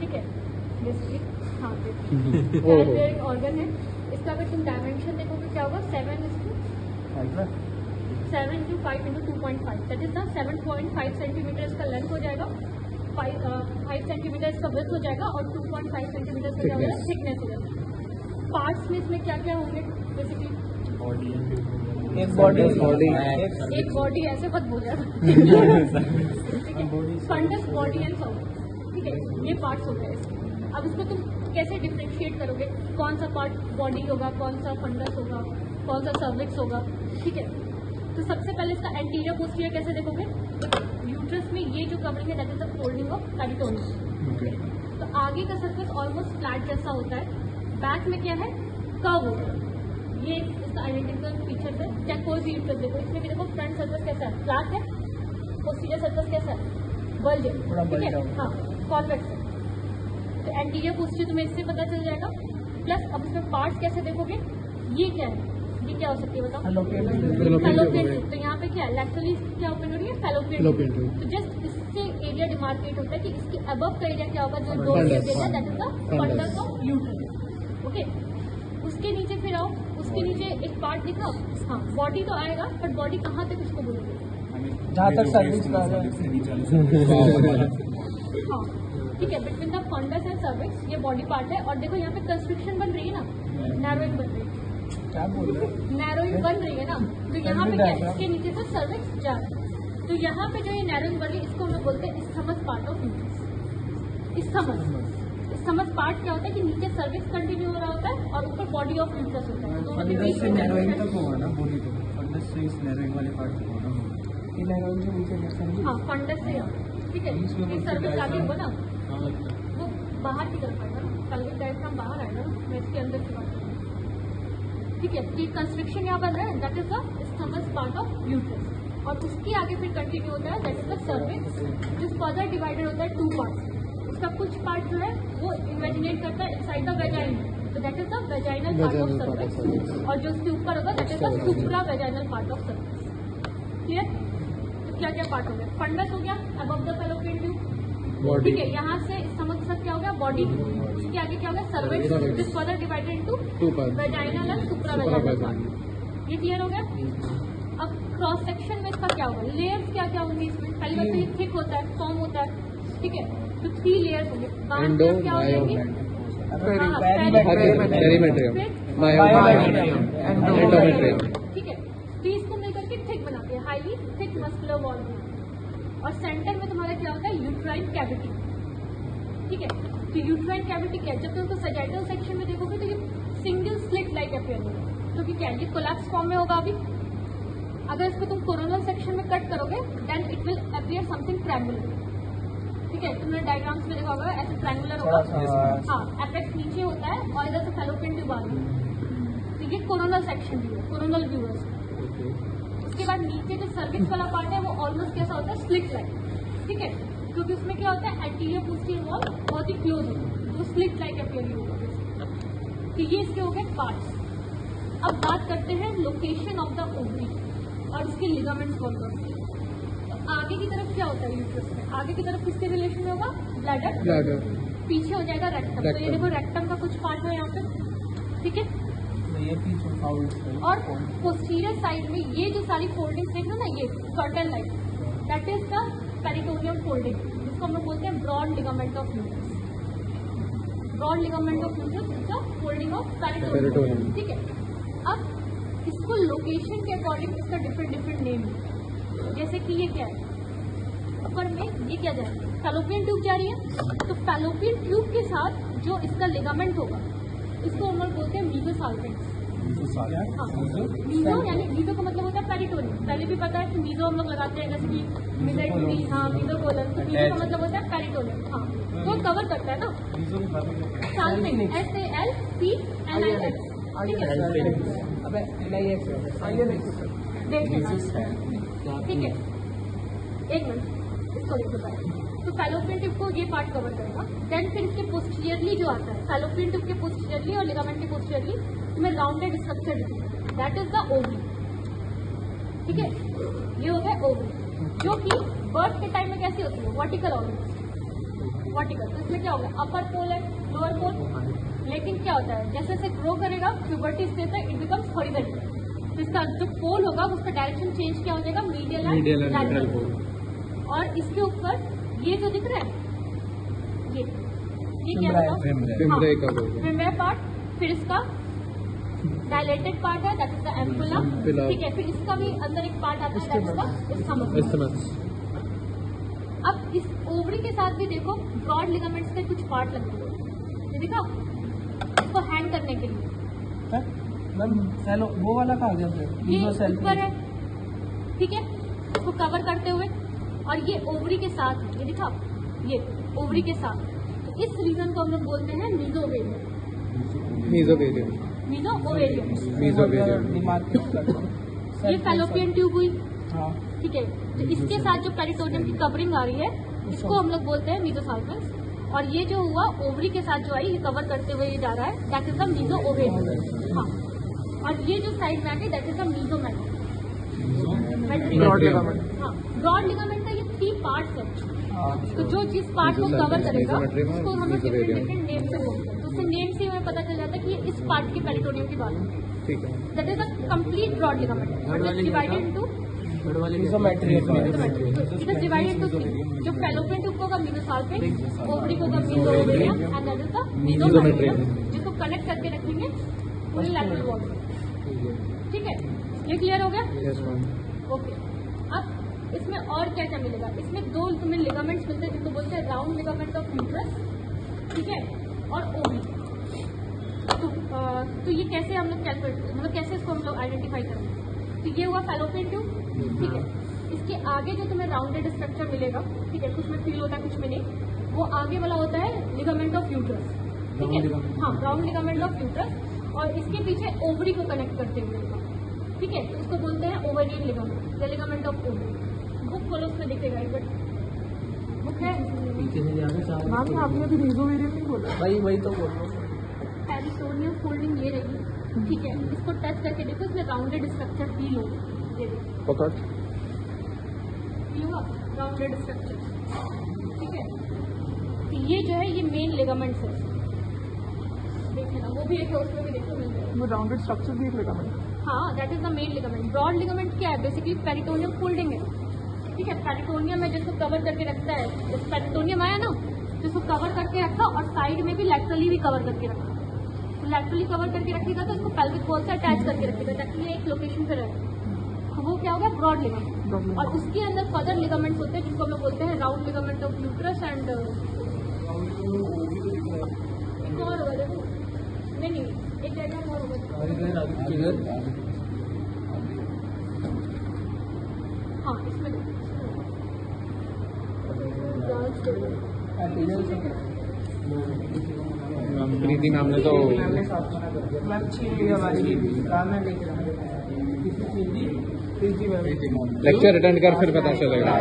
ठीक है, हाँ देखिए एक ऑर्गन है, इसका अगर तुम डायमेंशन देखोगे क्या होगा 7:5 दैट इज द 7.5 सेंटीमीटर इसका लेंथ हो जाएगा, 5 सेंटीमीटर इसका विड्थ हो जाएगा और 2.5 सेंटीमीटर इसका क्या होगा थिकनेस हो जाएगा। पार्ट्स में इसमें क्या क्या होंगे बेसिकली? एक बॉडी ऐसे मत बोल रहा फंडस बॉडी एंड सर्विस, ठीक है, ये पार्ट्स हो गए इसके। अब इसको तुम कैसे डिफ्रेंशिएट करोगे, कौन सा पार्ट बॉडी होगा, कौन सा फंडस होगा, कौन सा सर्विक्स होगा, ठीक है। तो सबसे पहले इसका एंटीरियर पोस्टीरियर कैसे देखोगे? यूट्रस में ये जो कवरिंग है that is the folding of peritoneum. तो आगे का सर्फेस ऑलमोस्ट फ्लैट जैसा होता है, बैक में क्या है कर्व होगा, ये इसका आइडेंटिकल फीचर है। क्या कोई भी यूट्रस देखो, इसमें भी देखो फ्रंट सर्फेस कैसा है, फ्लैट है, पोस्टीरियर सर्फेस कैसा है, बल्ज है, ठीक है, हाँ कॉन्वेक्स है। तो एंटीरियर पोस्टीरियर तुम्हें इससे पता चल जाएगा। प्लस अब इसमें पार्ट्स कैसे देखोगे, ये क्या है, ये क्या हो सकती है बताओ? Fallopian tube. तो यहाँ पे क्या है, लैटरली क्या ओपन हो रही है, फैलोपियन ट्यूब। तो जस्ट इससे एरिया डिमार्केट होता है कि इसके अबव का एरिया क्या होगा, जो door that is the fundus of uterus, okay. उसके नीचे फिर आओ, उसके नीचे एक पार्ट दिखा, हाँ बॉडी तो आएगा, बट बॉडी कहाँ तक उसको बोलोगे? जहाँ तक सर्विस का है, हाँ ठीक है, between the fundus and cervix ये बॉडी पार्ट है। और देखो यहाँ पे कंस्ट्रक्शन बन रही है ना, नैरोइंग बन रही है, क्या बोल रहे हैं? नैरोइंग बन रही है ना, तो यहाँ पे क्या है, इसके नीचे से सर्विक्स जा रहा है। तो यहाँ पे जो ये नैरोइंग बन रही है इसको हम लोग बोलते हैं isthmus part of uterus. Isthmus part क्या होता है कि नीचे सर्विक्स कंटिन्यू हो रहा होता है और ऊपर बॉडी ऑफ यूट्रस होता है। दोनों के बीच में नैरोइंग तक होगा ना बॉडी, तो फंडस से इस नैरोइंग वाले पार्ट तक होगा। ये नैरोइंग से नीचे हाँ फंडस से, ठीक है, ये सर्विस आगे होगा ना, वो बाहर की तरफ आएगा ना, पेल्विक डायफ्राम बाहर आएगा ना, मैं इसके अंदर की बात करूँ, ठीक है। तो कंस्ट्रक्शन यहाँ बन रहा है that is the isthmus part of uterus. और उसके आगे फिर कंटिन्यू होता है दैट इज द सर्विक्स, जो फर्दर डिवाइडेड होता है 2 पार्ट्स। उसका कुछ पार्ट जो है वो इमेजिनेट करता है इनसाइड द वेजाइन, तो that is the vaginal part of cervix. और जो उसके ऊपर होगा that is the supra vaginal part of cervix, clear? तो क्या क्या पार्ट हो गया, फंडस हो गया अबव द फैलोपियन ट्यूब, ठीक है, यहाँ से समझ सकते क्या हो गया बॉडी, उसके आगे क्या हो गया cervix, this further divided into vaginal and supra vaginal part. ये क्लियर हो गया? अब क्रॉस सेक्शन में इसका क्या होगा, लेयर्स क्या क्या होंगी इसमें? पहली बात तो ये थिक होता है, फॉर्म होता है, ठीक है, तो 3 लेयर्स होंगे। बांध क्या हो जाएंगे, ठीक है, तो इसको मिलकर के थिक बनाते हैं, हाईली थिक मस्कुलर वॉल। और सेंटर में तुम्हारा क्या होता है, यूट्राइन कैविटी, ठीक है। तो यूट्राइन कैविटी क्या है, जब तुम उसको सैजिटल सेक्शन में देखोगे तो ये सिंगल स्लिट लाइक अपियर होगा, क्योंकि क्या ये कोलैप्स फॉर्म में होगा अभी। अगर इसको तुम कोरोनल सेक्शन में कट करोगे then it will appear something triangular, ठीक है। तुमने डायग्राम्स में देखा होगा ऐसे ट्रायंगुलर होगा, हाँ एपेक्स नीचे होता है और इधर से फैलोपियन ट्यूब आ रही है, तो ये कोरोनल सेक्शन व्यू है, कोरोनल व्यू है। उसके बाद नीचे जो सर्विक्स वाला पार्ट है वो ऑलमोस्ट कैसा होता है, स्लिट लाइक, ठीक है, क्योंकि उसमें क्या होता है एंटीरियर पोस्टीरियर वॉल बहुत ही क्लोज होता है, वो स्लिट लाइक अपियर होगा। तो ये इसके हो गए पार्ट्स। अब बात करते हैं लोकेशन ऑफ द ओवरी और इसके लिगामेंट्स कौन कौन से। तो आगे की तरफ क्या होता है यूट्रस में, आगे की तरफ किसके रिलेशन में होगा, ब्लैडर, पीछे हो जाएगा रेक्टम। तो ये देखो रेक्टम का कुछ पार्ट है यहाँ पे, ठीक है। और पोस्टीरियर साइड में ये जो सारी फोल्डिंग्स देख रहे हो ना, ये curtain like that is the peritoneum folding, जिसको हम लोग बोलते हैं broad ligament of uterus. Broad ligament of uterus is the folding of peritoneum, ठीक है। अब इसको लोकेशन के अकॉर्डिंग इसका डिफरेंट नेम है। जैसे कि ये क्या है, ऊपर में ये क्या जा रहा है, फैलोपियन ट्यूब जा रही है, तो फैलोपियन ट्यूब के साथ जो इसका लिगामेंट होगा इसको हम लोग बोलते हैं मीजोसाल्पिंग्स। मीजो यानी मीजो का मतलब होता है पेरिटोनियम, पहले भी पता है कि मीजो हम लोग लगाते हैं जैसे कि मिजाइटरी, हाँ मीजोकोलन, तो मीजो का मतलब होता है पेरिटोनियम, हाँ तो कवर करता है ना। साल्पिंग SALPNIX, ठीक है, ठीक है, एक मिनट इसको लिख बताया। तो फैलोपियन ट्यूब को ये पार्ट कवर करेगा, देन फिर इसके पोस्टीरियरली जो आता है, फैलोपियन ट्यूब के पोस्टीरियरली और लिगामेंट के पोस्टीरियरली तुम्हें राउंडेड स्ट्रक्चर दिखेगा, दैट इज द ओवरी, ठीक है। ये हो गया ओवरी, जो कि बर्थ के टाइम में कैसी होती है, वर्टिकल ऑर्गन, वर्टिकल। तो इसमें क्या होगा, अपर पोल है, लोअर पोल। लेकिन क्या होता है, जैसे जैसे ग्रो करेगा प्यूबर्टी स्टेज तक इट बिकम्स हॉरिजॉन्टल। तो इसका जो पोल होगा उसका डायरेक्शन चेंज क्या हो जाएगा, मीडियल एंड लैटरल पोल। और इसके ऊपर ये जो दिख रहा है ये क्या होगा, फिम्ब्राई पार्ट, फिर इसका डायलेटेड पार्ट है दैट इज द एम्पुला। ठीक है, फिर इसका भी अंदर एक पार्ट आता है दैट इज द इस्थमस। अब इस ओवरी के साथ भी देखो ब्रॉड लिगामेंट्स के कुछ पार्ट लगे हुए हैं, ये दिखा, इसको हैंग करने के लिए। मैम सेलो वो वाला कहाँ गया फिर? ये ऊपर है, ठीक है, इसको कवर करते हुए। और ये ओवरी के साथ, ये दिखा, ये ओवरी के साथ। तो इस रीजन को हम लोग बोलते हैं मीजोवेरियम। ये फैलोपियन ट्यूब हुई, हाँ ठीक है। तो इसके साथ जो पेरिटोनियम की कवरिंग आ रही है इसको हम लोग बोलते हैं मीजोसार्कस। और ये जो हुआ ओवरी के साथ जो आई, ये कवर करते हुए ये जा रहा है दैट इज द मीजोओवेरियम। हाँ, और ये जो साइड में आती है दैट इज द मीजोमेट्रियम। हाँ, ब्रॉड लिगामेंट का ये 3 पार्ट्स है। तो जो जिस पार्ट को कवर करेगा उसको हम लोग डिफरेंट नेम से बोलते हैं। तो उससे नेम से हमें पता चल जाता है कि ये इस पार्ट के पेरिटोनियम की बात है। ठीक है। That is the complete broad ligament divided into mesometrium. It is divided into 3। जो फैलोपियन ट्यूब को होगा मीजोसार्कस, ओवरी को होगा मीजोओवेरियम एंड दैट इज द मीजोमेट्रियम, जिसको कनेक्ट करके रखेंगे पूरे लैटरल वॉल। ठीक है, ये क्लियर हो गया? ओके। अब इसमें और क्या क्या मिलेगा, इसमें 2 तुम्हें लिगामेंट्स मिलते हैं जिनको बोलते हैं राउंड लिगामेंट ऑफ यूट्रस, ठीक है, और ओवरी। तो ये कैसे हम लोग कैलकुलेट, मतलब कैसे इसको हम लोग आइडेंटिफाई करेंगे। तो ये हुआ फैलोपियन ट्यूब, ठीक है। इसके आगे जो तुम्हें राउंडेड स्ट्रक्चर मिलेगा, ठीक है, कुछ में फील होता है कुछ में नहीं, वो आगे वाला होता है लिगामेंट ऑफ यूट्रस, ठीक है। हाँ, राउंड लिगामेंट ऑफ यूट्रस। और इसके पीछे ओवरी को कनेक्ट करते हुए, ठीक है, तो उसको बोलते हैं ओवेरियन लिगामेंट या लिगामेंट ऑफ ओवरी। बुक खोलो, उसमें दिखेगा एक बार, बुक है। मैम आपने अभी मीजोवेरियम नहीं बोला? वही तो बोल रहा हूँ। पेरिटोनियम फोल्डिंग ये रहेगी, ठीक है। इसको टच करके देखो, इसमें राउंडेड स्ट्रक्चर फील होगा, ये देखो फील हुआ राउंडेड स्ट्रक्चर, ठीक है। तो ये जो है ये मेन लिगामेंट्स है, देखे ना, वो भी एक है, उसमें भी देखो मिल जाएगा। वो राउंडेड स्ट्रक्चर भी एक लिगामेंट। हाँ, that is the main ligament. Broad ligament क्या है, बेसिकली पेरिटोनियम फोल्डिंग है, ठीक है। पेरिटोनियम में जिसको कवर करके रखता है, जैसे पेरिटोनियम आया ना, जिसको कवर करके रखा और साइड में भी लैटरली भी कवर करके रखा। तो लैटरली कवर करके रखेगा तो इसको पेल्विक वॉल से अटैच करके रखेगा ताकि ये एक लोकेशन पे रहे। तो वो क्या होगा, ब्रॉड लिगामेंट। और उसके अंदर फर्दर लिगामेंट्स होते हैं जिनको हम लोग बोलते हैं round ligament of uterus and एक और होगा, देखो नहीं एक डायग्राम और होगा। हाँ, इसमें प्रीति मैम ने तो लेक्चर अटेंड कर फिर पता चलेगा।